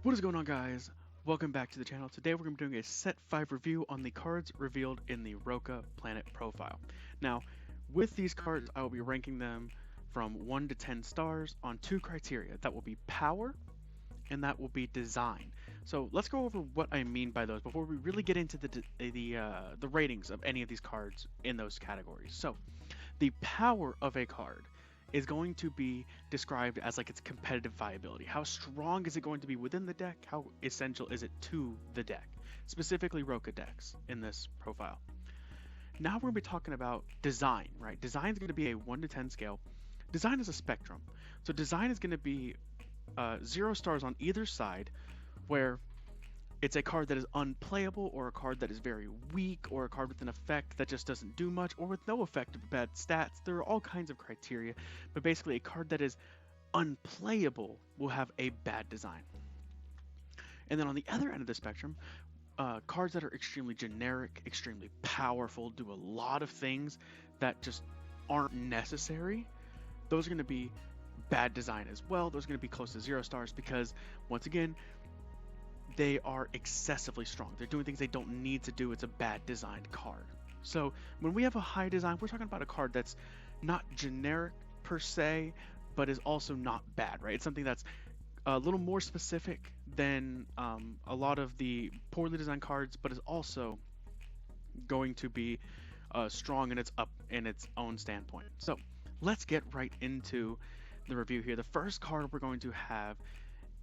What is going on, guys? Welcome back to the channel. Today we're going to be doing a set 5 review on the cards revealed in the Rokah planet profile. Now, with these cards, I will be ranking them from 1 to 10 stars on 2 criteria. That will be power and that will be design. So let's go over what I mean by those before we really get into the ratings of any of these cards in those categories. So, the power of a card is going to be described as like its competitive viability. How strong is it going to be within the deck? How essential is it to the deck? Specifically Rokah decks in this profile. Now we're going to be talking about design, right? Design is going to be a 1 to 10 scale. Design is a spectrum. So design is going to be 0 stars on either side, where it's a card that is unplayable, or a card that is very weak, or a card with an effect that just doesn't do much, or with no effect of bad stats. There are all kinds of criteria, but basically a card that is unplayable will have a bad design. And then on the other end of the spectrum, cards that are extremely generic, extremely powerful, do a lot of things that just aren't necessary, those are going to be bad design as well. Those are going to be close to 0 stars because, once again, they are excessively strong. They're doing things they don't need to do. It's a bad designed card. So when we have a high design, we're talking about a card that's not generic per se, but is also not bad, right? It's something that's a little more specific than a lot of the poorly designed cards, but is also going to be strong in its own standpoint. So let's get right into the review here. The first card we're going to have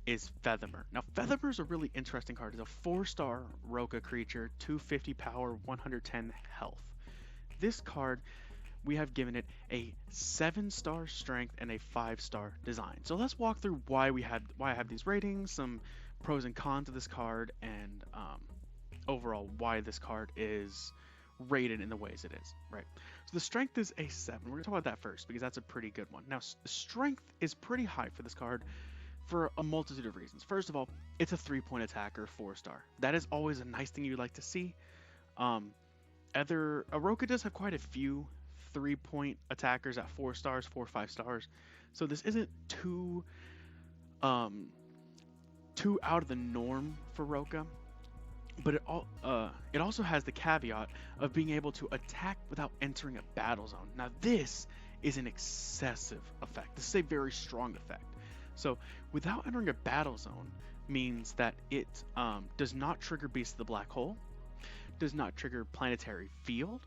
is FEATHAMMER. Now, FEATHAMMER is a really interesting card. It's a 4-star Rokah creature, 250 power, 110 health. This card, we have given it a 7-star strength and a 5-star design. So let's walk through why I have these ratings, some pros and cons of this card, and overall why this card is rated in the ways it is, right? So the strength is a 7. We're going to talk about that first because that's a pretty good one. Now, strength is pretty high for this card for a multitude of reasons. First of all, it's a 3-point attacker, 4-star. That is always a nice thing you'd like to see. Rokah does have quite a few 3-point attackers at 4 stars, 4 or 5 stars. So this isn't too out of the norm for Rokah. But it also has the caveat of being able to attack without entering a battle zone. Now this is an excessive effect. This is a very strong effect. So without entering a battle zone means that it does not trigger Beast of the Black Hole, does not trigger Planetary Field.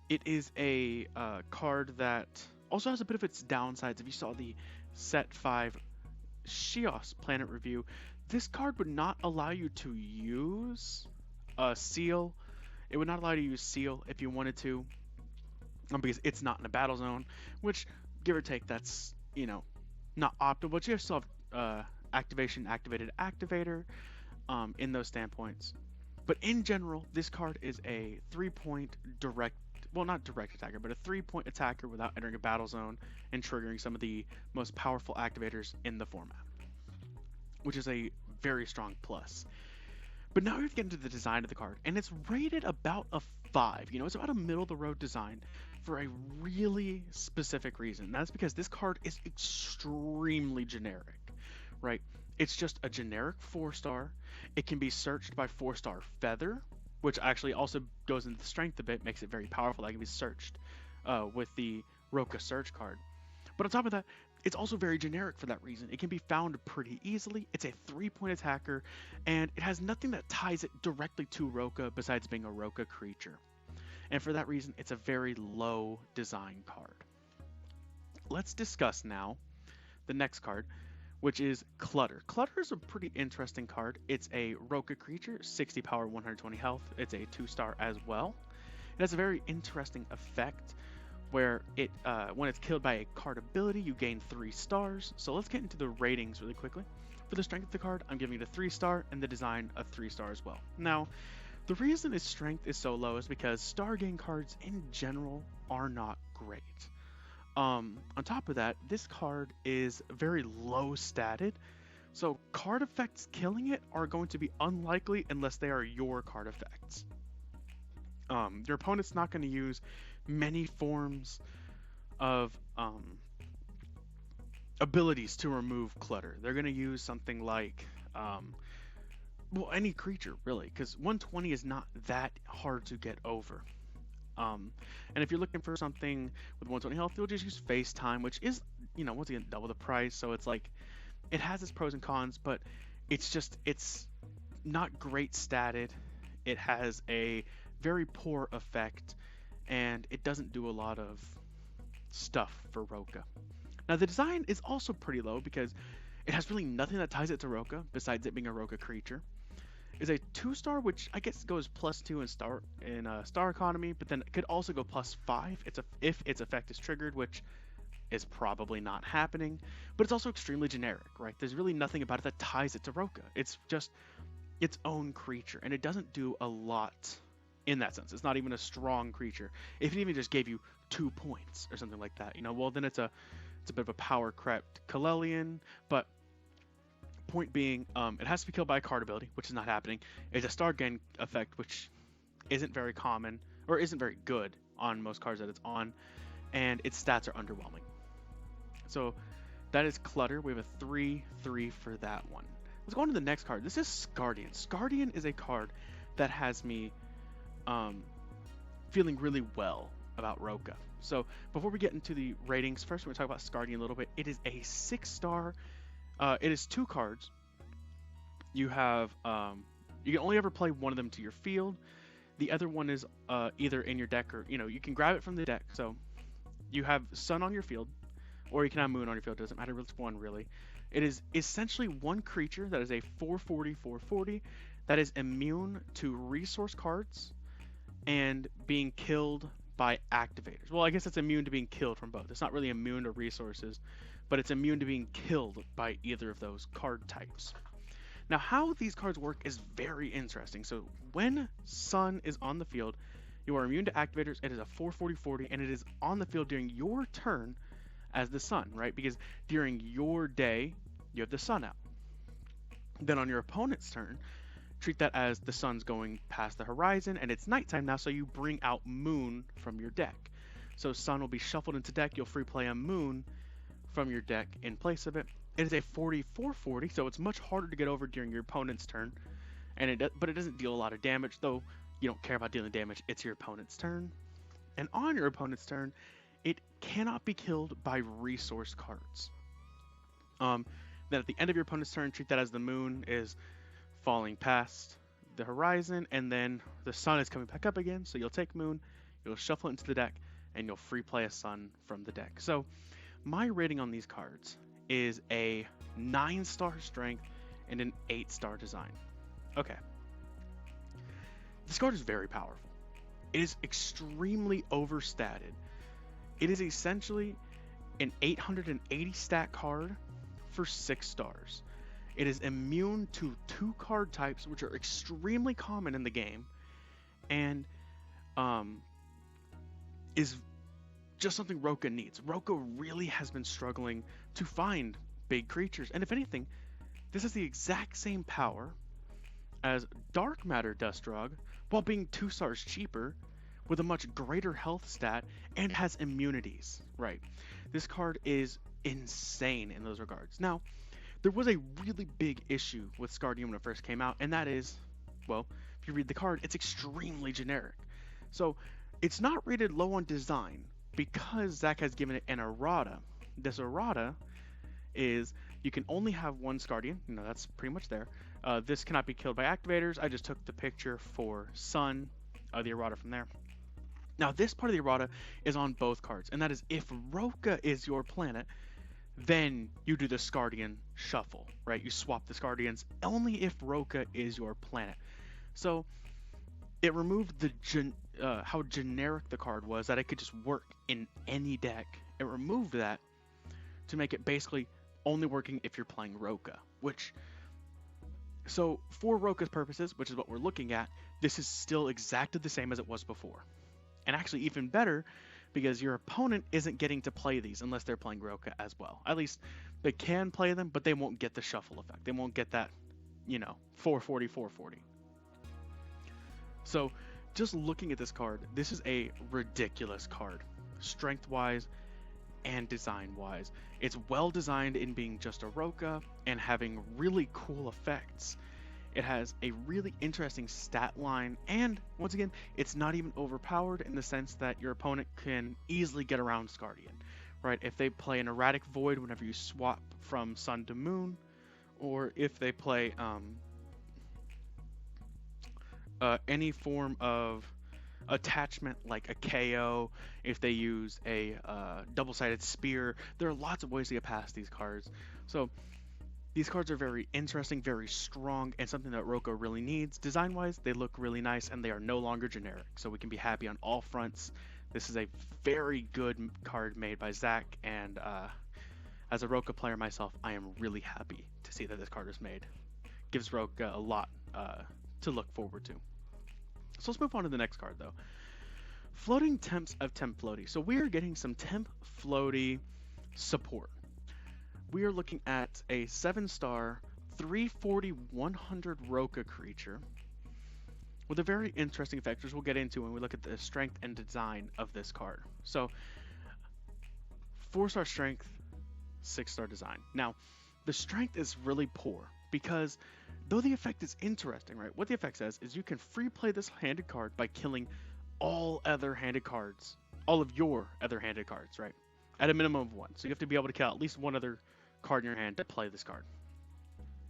It is a card that also has a bit of its downsides. If you saw the Set 5 Shios Planet review, this card would not allow you to use Seal. It would not allow you to use Seal if you wanted to, because it's not in a battle zone, which, give or take, that's, you know, not optimal, but you still have activation, activated, activator in those standpoints. But in general, this card is a 3-point direct, well, not direct attacker, but a 3-point attacker without entering a battle zone and triggering some of the most powerful activators in the format, which is a very strong plus. But now we have to get into the design of the card, and it's rated about a 5. You know, it's about a middle-of-the-road design for a really specific reason. That's because this card is extremely generic, right? It's just a generic 4-star. It can be searched by 4-star Feather, which actually also goes into the strength a bit, makes it very powerful. That can be searched with the Rokah search card. But on top of that, it's also very generic for that reason. It can be found pretty easily. It's a 3-point attacker, and it has nothing that ties it directly to Rokah besides being a Rokah creature. And for that reason, it's a very low design card. Let's discuss now the next card, which is CLUTTAR. CLUTTAR is a pretty interesting card. It's a Rokah creature, 60 power, 120 health. It's a 2-star as well. It has a very interesting effect where it when it's killed by a card ability, you gain 3 stars. So let's get into the ratings really quickly. For the strength of the card, I'm giving it a 3-star, and the design a 3-star as well. Now, the reason its strength is so low is because star gain cards in general are not great. On top of that, this card is very low statted, so card effects killing it are going to be unlikely unless they are your card effects. Your opponent's not going to use many forms of abilities to remove clutter. They're going to use something like, well, any creature really, because 120 is not that hard to get over. And if you're looking for something with 120 health, you'll just use FaceTime, which is, once again, double the price. So it's like, it has its pros and cons, but it's not great statted. It has a very poor effect, and it doesn't do a lot of stuff for Rokah. Now, the design is also pretty low because it has really nothing that ties it to Rokah besides it being a Rokah creature. Is a 2-star, which I guess goes +2 in star economy, but then it could also go +5 if its effect is triggered, which is probably not happening. But it's also extremely generic, right? There's really nothing about it that ties it to Rokah. It's just its own creature, and it doesn't do a lot in that sense. It's not even a strong creature. If it even just gave you 2 points or something like that, well, then it's a bit of a power crept Kalelian, but point being, it has to be killed by a card ability, which is not happening. It's a star gain effect, which isn't very common, or isn't very good on most cards that it's on, and its stats are underwhelming. So that is Clutter. We have a 3/3 for that one. Let's go on to the next card. This is Scardian. Scardian is a card that has me feeling really well about Rokah. So before we get into the ratings, first we're going to talk about Scardian a little bit. It is a 6-star. It is 2 cards. You have you can only ever play one of them to your field. The other one is either in your deck or you can grab it from the deck. So you have Sun on your field, or you can have Moon on your field. It doesn't matter which one really. It is essentially one creature that is a 4/40/4/40 that is immune to resource cards and being killed by activators. Well, I guess it's immune to being killed from both. It's not really immune to resources, but it's immune to being killed by either of those card types. Now, how these cards work is very interesting. So when Sun is on the field, you are immune to activators. It is a 4/40/40, and it is on the field during your turn as the Sun, right? Because during your day, you have the Sun out. Then on your opponent's turn, treat that as the Sun's going past the horizon, and it's nighttime now, so you bring out Moon from your deck. So Sun will be shuffled into deck. You'll free play a Moon from your deck in place of it. It is a 44/40, so it's much harder to get over during your opponent's turn, but it doesn't deal a lot of damage, though you don't care about dealing damage. It's your opponent's turn, and on your opponent's turn, it cannot be killed by resource cards. Then at the end of your opponent's turn, treat that as the Moon is falling past the horizon, and then the Sun is coming back up again. So you'll take Moon, you'll shuffle it into the deck, and you'll free play a Sun from the deck. So my rating on these cards is a 9-star strength and an 8-star design. Okay. This card is very powerful. It is extremely overstated. It is essentially an 880 stat card for 6 stars. It is immune to 2 card types, which are extremely common in the game, and is just something Rokah needs. Rokah really has been struggling to find big creatures, and if anything, this is the exact same power as Dark Matter Dustrog, while being 2 stars cheaper, with a much greater health stat, and has immunities, right? This card is insane in those regards. Now, there was a really big issue with Scardian when it first came out, and that is, well, if you read the card, it's extremely generic. So, it's not rated low on design, because Zach has given it an errata. This errata is you can only have 1 Scardian. That's pretty much there. This cannot be killed by activators. I just took the picture for Sun, the errata from there. Now, this part of the errata is on both cards, and that is if Rokah is your planet, then you do the Scardian shuffle, right? You swap the Scardians only if Rokah is your planet. So it removed how generic the card was, that it could just work in any deck. It removed that to make it basically only working if you're playing Rokah, so for Rokah's purposes, which is what we're looking at, this is still exactly the same as it was before. And actually even better, because your opponent isn't getting to play these unless they're playing Rokah as well. At least they can play them, but they won't get the shuffle effect. They won't get that, 4/40/4/40. So just looking at this card, this is a ridiculous card. Strength-wise, and design-wise. It's well designed in being just a Rokah and having really cool effects. It has a really interesting stat line, and once again, it's not even overpowered in the sense that your opponent can easily get around Scardian, right? If they play an erratic void whenever you swap from Sun to Moon, or if they play any form of attachment like a KO, if they use a double-sided spear, there are lots of ways to get past these cards. So these cards are very interesting, very strong, and something that Rokah really needs. Design-wise, they look really nice, and they are no longer generic, so we can be happy on all fronts. This is a very good card made by Zach, and as a Rokah player myself, I am really happy to see that this card is made. Gives Rokah a lot to look forward to. So let's move on to the next card, though. Floating Temps of TEMPFLOATY. So we are getting some TEMPFLOATY support. We are looking at a 7-star, 340, 100 Rokah creature with a very interesting effect, which we'll get into when we look at the strength and design of this card. So 4-star strength, 6-star design. Now, the strength is really poor because though the effect is interesting, right? What the effect says is you can free play this handed card by killing all other handed cards, all of your other handed cards, right? At a minimum of 1. So you have to be able to kill at least one other card in your hand to play this card.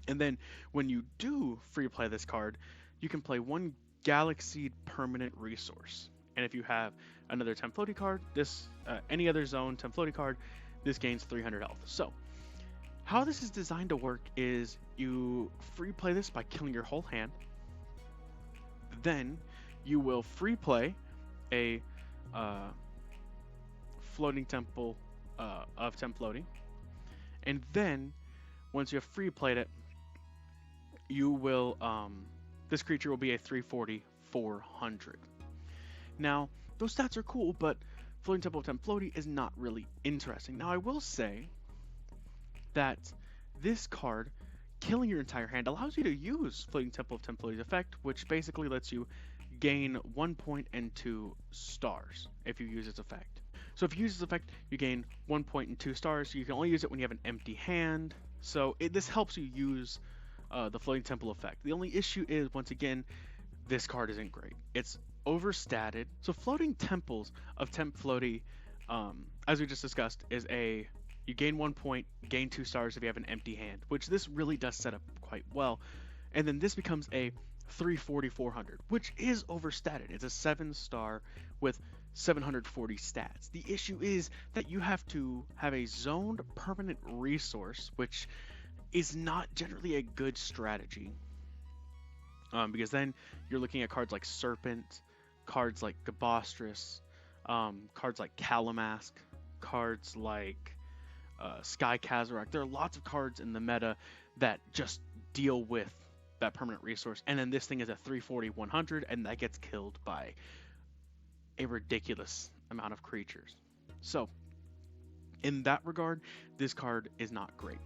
And then when you do free play this card, you can play 1 Galaxy permanent resource. And if you have another TEMPFLOATY card, this any other zone TEMPFLOATY card, this gains 300 health. So how this is designed to work is you free play this by killing your whole hand. Then you will free play a floating temple of TEMPFLOATY. And then once you have free played it, you will this creature will be a 340 400. Now those stats are cool, but Floating Temple of TEMPFLOATY is not really interesting. Now I will say that this card, killing your entire hand, allows you to use Floating Temple of TEMPFLOATY's effect, which basically lets you gain 1 point and 2 stars if you use its effect. So if you use its effect, you gain 1 point and 2 stars. So you can only use it when you have an empty hand. So this helps you use the Floating Temple effect. The only issue is, once again, this card isn't great. It's overstated. So Floating Temples of TEMPFLOATY, as we just discussed, is you gain 1 point, gain 2 stars if you have an empty hand, which this really does set up quite well. And then this becomes a 340 400, which is overstated. It's a 7-star with 740 stats. The issue is that you have to have a zoned permanent resource, which is not generally a good strategy. Because then you're looking at cards like Serpent, cards like Gabostrus, cards like Calamask, cards like Sky Kazarak. There are lots of cards in the meta that just deal with that permanent resource, and then this thing is a 340 100, and that gets killed by a ridiculous amount of creatures. So in that regard, this card is not great.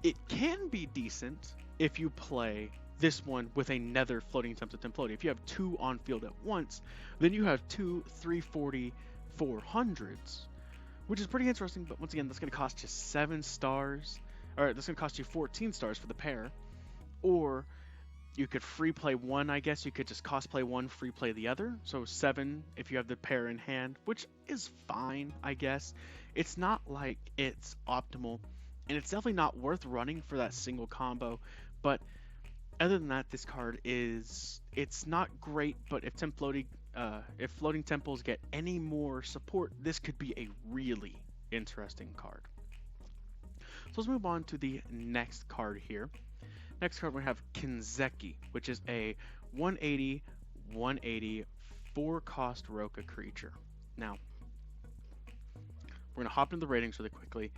It can be decent if you play this one with another Floating Temps of TEMPFLOATY. If you have 2 on field at once, then you have 2 340 400s, which is pretty interesting. But once again, that's going to cost you 7 stars, or that's going to cost you 14 stars for the pair. Or you could free play one, I guess. You could just cosplay one, free play the other. So 7 if you have the pair in hand, which is fine, I guess. It's not like it's optimal, and it's definitely not worth running for that single combo. But other than that, this card it's not great. But if if Floating Temples get any more support, this could be a really interesting card. So let's move on to the next card here. Next card we have Kinzeki, which is a 180 4-cost Rokah creature. Now we're gonna hop into the ratings really quickly.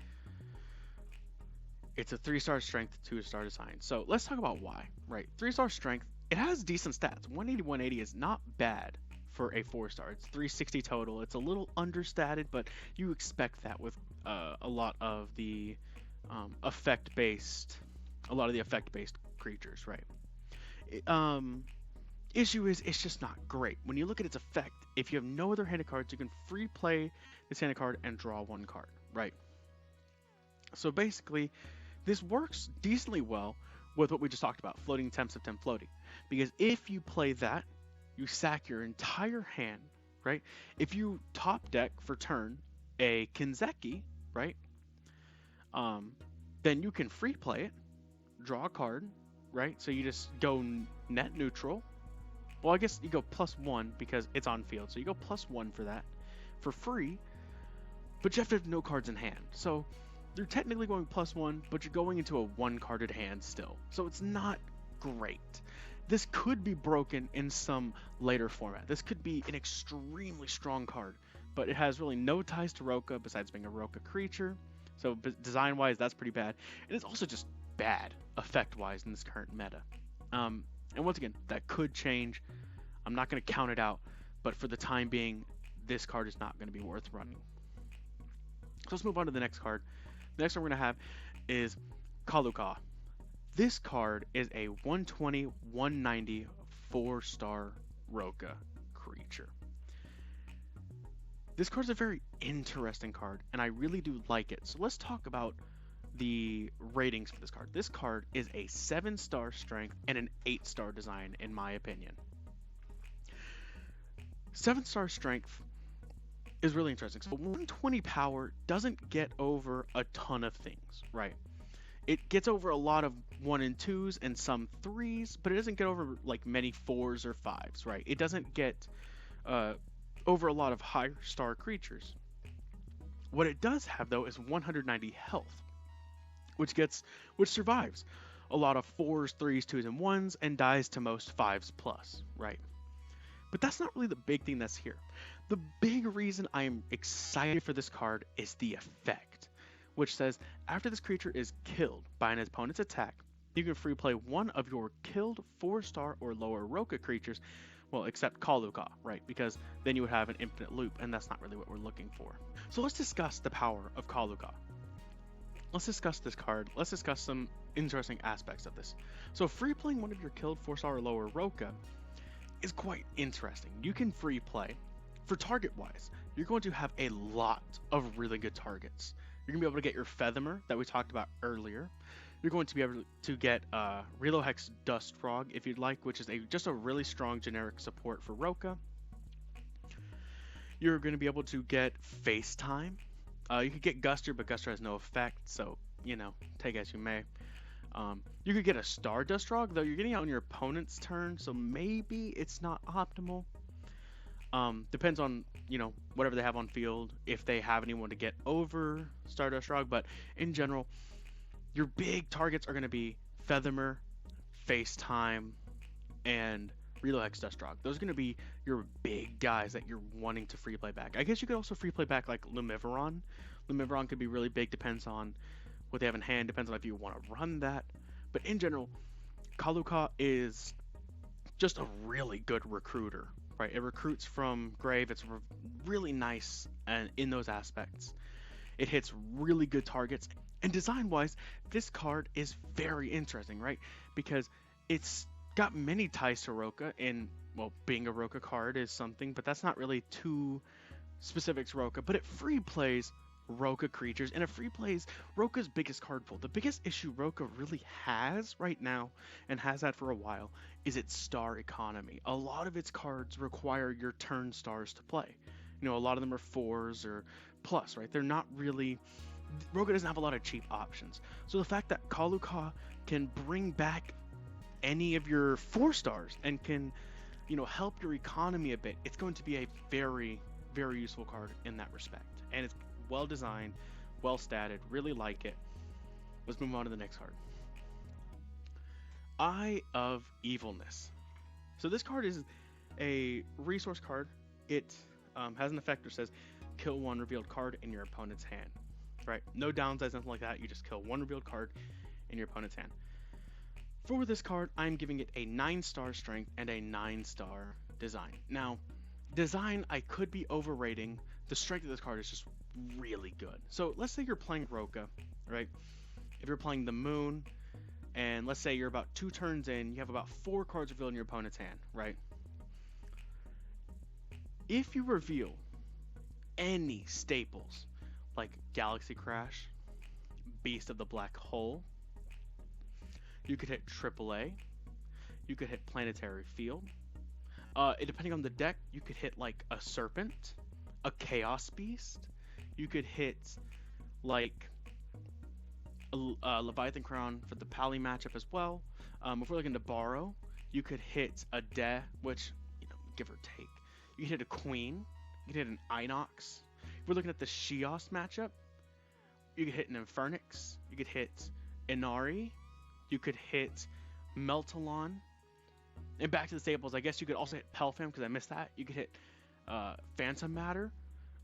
It's a 3-star strength, 2-star design. So let's talk about why, right? 3-star strength, it has decent stats. 180 is not bad for a 4-star. It's 360 total. It's a little understated, but you expect that with a lot of the effect-based creatures, right? issue is it's just not great. When you look at its effect, if you have no other handed cards, you can free play this handed card and draw one card, right? So basically, this works decently well with what we just talked about, floating temps of TEMPFLOATY. Because if you play that, you sack your entire hand, right? If you top deck for turn a Kinzeki, right? Then you can free play it, draw a card, right? So you just go net neutral. Well, I guess you go +1 because it's on field. So you go +1 for that for free, but you have to have no cards in hand. So you're technically going +1, but you're going into a one-carded hand still. So it's not great. This could be broken in some later format. This could be an extremely strong card, but it has really no ties to Rokah besides being a Rokah creature. So design-wise, that's pretty bad. And it's also just bad effect-wise in this current meta. And once again, that could change. I'm not going to count it out, but for the time being, this card is not going to be worth running. So let's move on to the next card. The next one we're going to have is CLUTTAR. This card is a 120, 190, 4-star Rokah creature. This card is a very interesting card, and I really do like it. So let's talk about the ratings for this card. This card is a 7-star strength and an 8-star design, in my opinion. 7-star strength is really interesting. So 120 power doesn't get over a ton of things, right? It gets over a lot of 1 and 2s and some 3s, but it doesn't get over like many 4s or 5s, right? It doesn't get over a lot of higher star creatures. What it does have though is 190 health, which survives a lot of 4s, 3s, 2s, and 1s and dies to most 5s plus, right? But that's not really the big thing that's here. The big reason I am excited for this card is the effect, which says after this creature is killed by an opponent's attack, you can free play one of your killed 4-star or lower Rokah creatures, well, except CLUTTAR, right? Because then you would have an infinite loop, and that's not really what we're looking for. So let's discuss the power of CLUTTAR. Let's discuss this card. Let's discuss some interesting aspects of this. So free playing one of your killed 4-star or lower Rokah is quite interesting. You can free play. For target wise, you're going to have a lot of really good targets. You're going to be able to get your FEATHAMMER that we talked about earlier. You're going to be able to get RELOHEX Dust Frog if you'd like, which is just a really strong generic support for Rokah. You're going to be able to get FaceTime. You could get Guster, but Guster has no effect, so, you know, take as you may. You could get a Stardust Frog, though you're getting it on your opponent's turn, so maybe it's not optimal. Depends on, you know, whatever they have on field, if they have anyone to get over Stardust Frog, but in general, your big targets are going to be FEATHAMMER, FaceTime, and RELOHEX Dust Frog. Those are going to be your big guys that you're wanting to free play back. I guess you could also free play back like Lumiveron. Lumiveron could be really big, depends on what they have in hand, depends on if you want to run that. But in general, CLUTTAR is just a really good recruiter, right? It recruits from grave. It's really nice and in those aspects. It hits really good targets. And design-wise, this card is very interesting, right? Because it's got many ties to Rokah, and, well, being a Rokah card is something, but that's not really too specific to Rokah. But it free plays Rokah creatures, and it free plays Rokah's biggest card pool. The biggest issue Rokah really has right now, and has had for a while, is its star economy. A lot of its cards require your turn stars to play. You know, a lot of them are 4s or plus, right? They're not really... Rokah doesn't have a lot of cheap options. So the fact that CLUTTAR can bring back any of your 4-stars and can, you know, help your economy a bit, it's going to be a very, very useful card in that respect. And it's well designed, well statted, really like it. Let's move on to the next card. Eye of Evilness. So this card is a resource card. It has an effect that says kill one revealed card in your opponent's hand. Right? No downsides, nothing like that. You just kill one revealed card in your opponent's hand. For this card, I'm giving it a 9-star strength and a 9-star design. Now, design I could be overrating. The strength of this card is just really good. So let's say you're playing Rokah, right? If you're playing the Moon, and let's say you're about 2 turns in, you have about 4 cards revealed in your opponent's hand, right? If you reveal any staples like Galaxy Crash, Beast of the Black Hole, you could hit AAA, you could hit Planetary Field. Depending on the deck, you could hit like a Serpent, a Chaos Beast. You could hit like a Leviathan Crown for the Pally matchup as well. If we're looking to borrow, you could hit a De, which, give or take. You could hit a Queen. You could hit an Inox. If we're looking at the Shios matchup, you could hit an Infernix. You could hit Inari. You could hit Meltalon. And back to the staples, I guess you could also hit Pelfam because I missed that. You could hit Phantom Matter.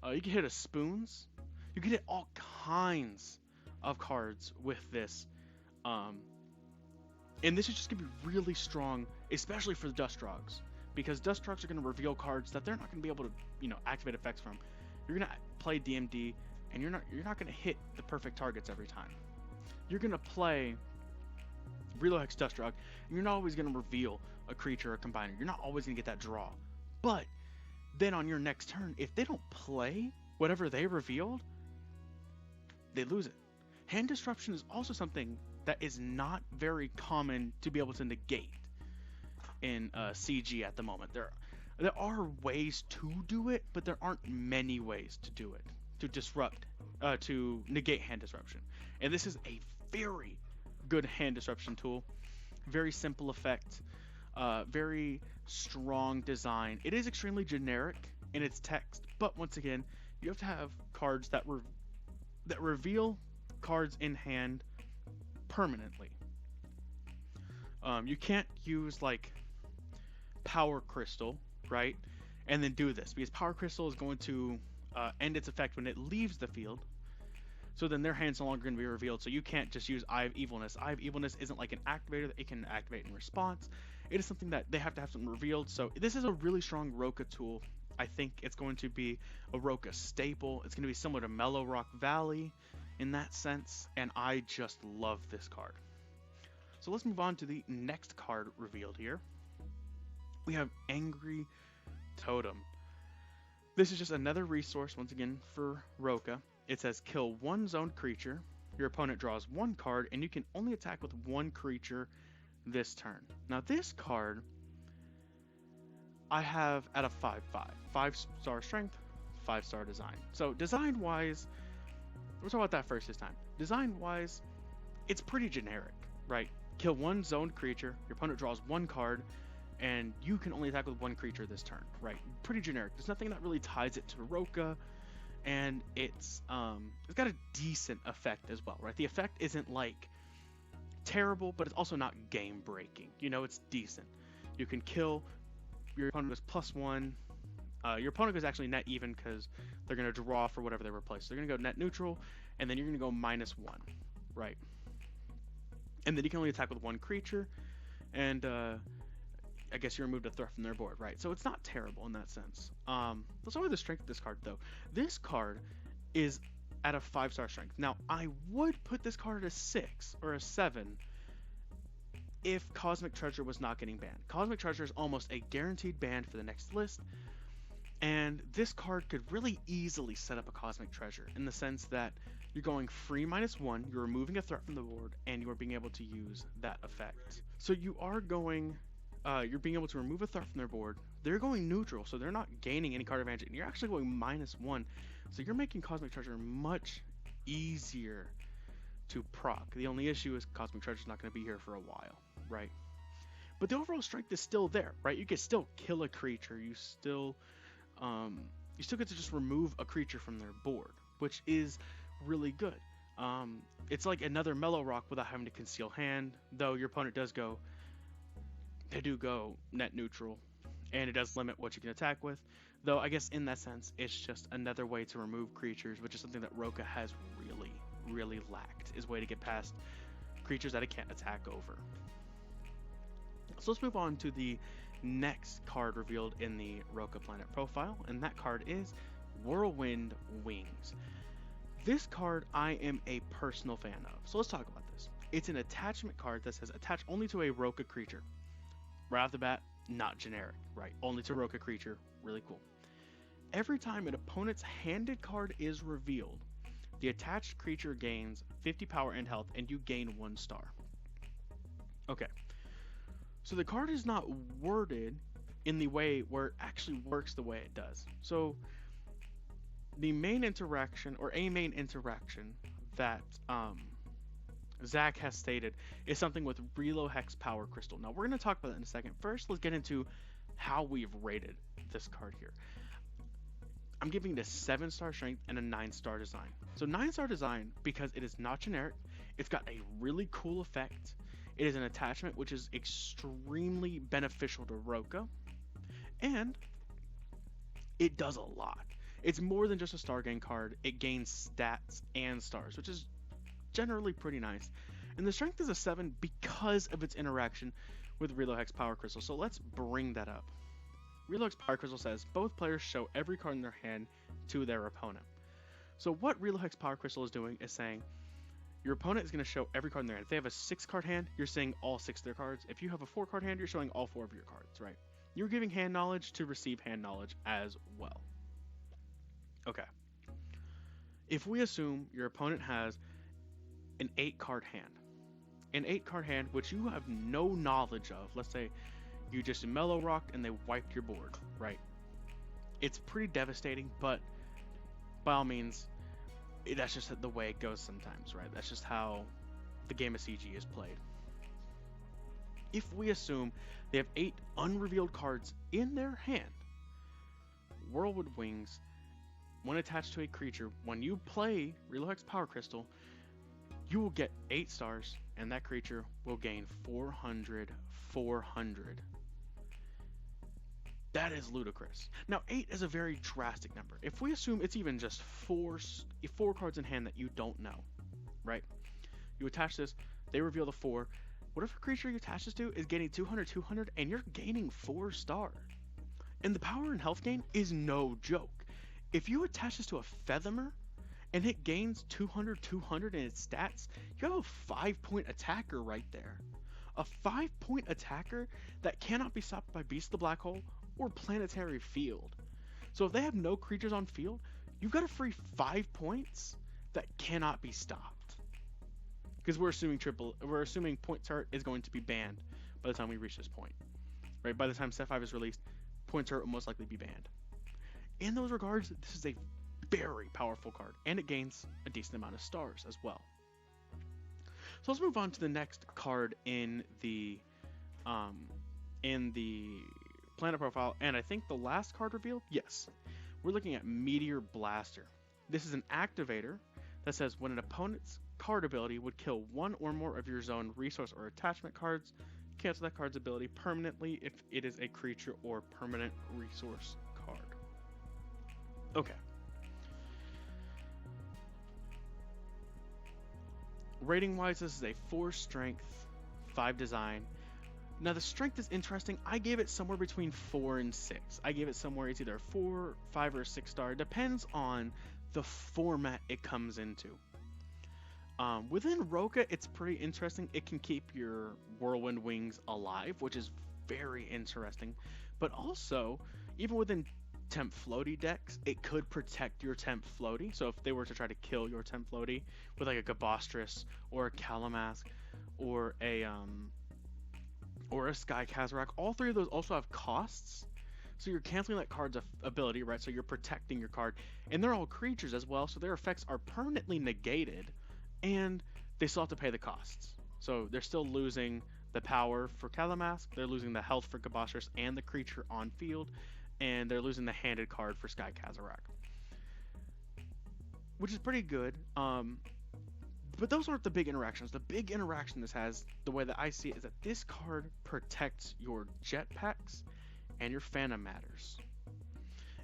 You could hit a Spoons. You could hit all kinds of cards with this. And this is just going to be really strong, especially for the Dustrogs. Because Dustrogs are going to reveal cards that they're not going to be able to, activate effects from. You're going to play DMD, and you're not going to hit the perfect targets every time. You're going to play Relohex Dustrog, and you're not always going to reveal a creature or combiner. You're not always going to get that draw. But then on your next turn, if they don't play whatever they revealed, they lose it. Hand disruption is also something that is not very common to be able to negate in CG at the moment. There are ways to do it, but there aren't many ways to do it, to disrupt, to negate hand disruption. And this is a very good hand disruption tool. Very simple effect, very strong design. It is extremely generic in its text, but once again, you have to have cards that reveal cards in hand permanently. You can't use like Power Crystal, right, and then do this, because Power Crystal is going to end its effect when it leaves the field. So then their hand's no longer going to be revealed. So you can't just use Eye of Evilness. Eye of Evilness isn't like an activator that it can activate in response. It is something that they have to have something revealed. So this is a really strong Rokah tool. I think it's going to be a Rokah staple. It's going to be similar to Mellow Rock Valley in that sense. And I just love this card. So let's move on to the next card revealed here. We have Angry Totem. This is just another resource, once again, for Rokah. It says kill one zoned creature, your opponent draws one card, and you can only attack with one creature this turn. Now this card, I have at a 5/5. 5-star strength, 5-star design. So design-wise, we'll talk about that first this time. Design-wise, it's pretty generic, right? Kill one zoned creature, your opponent draws one card, and you can only attack with one creature this turn, right? Pretty generic. There's nothing that really ties it to Rokah. And it's got a decent effect as well, right? The effect isn't like terrible, but it's also not game breaking. It's decent. You can kill, your opponent goes +1. Your opponent goes actually net even because they're going to draw for whatever they replace. So they're going to go net neutral, and then you're going to go -1, right? And then you can only attack with one creature, and I guess you removed a threat from their board, right? So it's not terrible in that sense. Let's talk about the strength of this card, though. This card is at a 5-star strength. Now, I would put this card at a 6 or a 7 if Cosmic Treasure was not getting banned. Cosmic Treasure is almost a guaranteed ban for the next list, and this card could really easily set up a Cosmic Treasure in the sense that you're going free -1, you're removing a threat from the board, and you are being able to use that effect. So you are going... you're being able to remove a threat from their board. They're going neutral, so they're not gaining any card advantage, and you're actually going -1. So you're making Cosmic Treasure much easier to proc. The only issue is Cosmic Treasure's not going to be here for a while, right? But the overall strength is still there, right? You can still kill a creature. You still get to just remove a creature from their board, which is really good. It's like another Mellow Rock without having to conceal hand, though your opponent does go... They do go net neutral, and it does limit what you can attack with, though I guess in that sense it's just another way to remove creatures, which is something that Rokah has really lacked, is a way to get past creatures that it can't attack over. So let's move on to the next card revealed in the Rokah Planet profile, and that card is Whirlwind Wings. This card I am a personal fan of, so let's talk about this. It's an attachment card that says attach only to a Rokah creature. Right off the bat, not generic, right? Only to Rokah creature, really cool. every time an opponent's handed card is revealed, the attached creature gains 50 power and health, and you gain 1 star. Okay, so the card is not worded in the way where it actually works the way it does. So the main interaction, or a main interaction that Zach has stated, is something with RELOHEX Power Crystal. Now we're going to talk about that in a second. First, let's get into how we've rated this card here. I'm giving it a 7-star strength and a 9-star design. So 9-star design because it is not generic. It's got a really cool effect. It is an attachment which is extremely beneficial to Rokah, and it does a lot. It's more than just a star gain card. It gains stats and stars, which is generally pretty nice. And the strength is a 7 because of its interaction with RELOHEX Power Crystal. So let's bring that up. RELOHEX Power Crystal says both players show every card in their hand to their opponent. So what RELOHEX Power Crystal is doing is saying your opponent is going to show every card in their hand. If they have a 6-card hand, you're seeing all 6 of their cards. If you have a 4-card hand, you're showing all 4 of your cards, right? You're giving hand knowledge to receive hand knowledge as well. Okay. If we assume your opponent has an 8-card hand, which you have no knowledge of, let's say you just mellow rocked and they wiped your board, right? It's pretty devastating, but by all means, that's just the way it goes sometimes, right? That's just how the game of CG is played. If we assume they have 8 unrevealed cards in their hand, Whirlwind Wings, when attached to a creature, when you play RELOHEX Power Crystal, you will get 8 stars, and that creature will gain 400. That is ludicrous. Now, 8 is a very drastic number. If we assume it's even just 4 cards in hand that you don't know, right? You attach this, they reveal the 4. Whatever creature you attach this to is getting 200, and you're gaining 4 stars. And the power and health gain is no joke. If you attach this to a FEATHAMMER, and it gains 200 in its stats, you have a 5-point attacker right there. A 5-point attacker that cannot be stopped by Beast of the Black Hole or Planetary Field. So if they have no creatures on field, you've got a free 5 points that cannot be stopped. Because we're assuming point turret is going to be banned by the time we reach this point. Right? By the time Set 5 is released, point turret will most likely be banned. In those regards, this is a very powerful card, and it gains a decent amount of stars as well. So let's move on to the next card in the planet profile, and I think the last card revealed. Yes, we're looking at Meteor Blaster. This is an activator that says when an opponent's card ability would kill 1 or more of your zone resource or attachment cards, cancel that card's ability permanently if it is a creature or permanent resource card. Okay. Rating wise, this is a 4 strength, 5 design. Now the strength is interesting. I gave it somewhere between 4 and 6. I gave it somewhere, it's either 4, 5, or 6 star. It depends on the format it comes into. Within Rokah, it's pretty interesting. It can keep your Whirlwind Wings alive, which is very interesting. But also, even within TEMPFLOATY decks, it could protect your TEMPFLOATY. So if they were to try to kill your TEMPFLOATY with like a Gabostrus or a Calamask or a Sky Kazarak, all 3 of those also have costs. So you're canceling that card's ability, right? So you're protecting your card, and they're all creatures as well, so their effects are permanently negated, and they still have to pay the costs. So they're still losing the power for Calamask, they're losing the health for Gabostrus and the creature on field, and they're losing the handed card for Sky Kazarak, which is pretty good. But those aren't the big interactions. The big interaction this has, the way that I see it, is that this card protects your jetpacks and your Phantom Matters.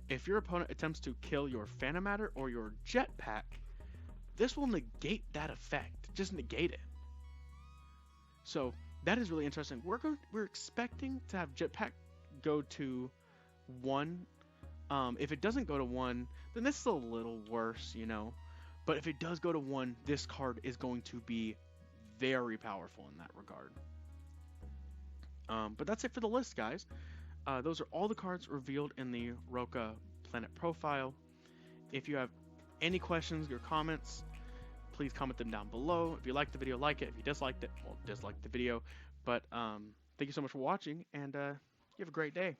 If your opponent attempts to kill your Phantom Matter or your jetpack, this will negate that effect. Just negate it. So that is really interesting. We're expecting to have jetpack go to 1. If it doesn't go to 1, then this is a little worse, you know. But if it does go to 1, this card is going to be very powerful in that regard. But that's it for the list, guys. Those are all the cards revealed in the Rokah planet profile. If you have any questions or comments, please comment them down below. If you liked the video, like it. If you disliked it, well, dislike the video. But thank you so much for watching, and you have a great day.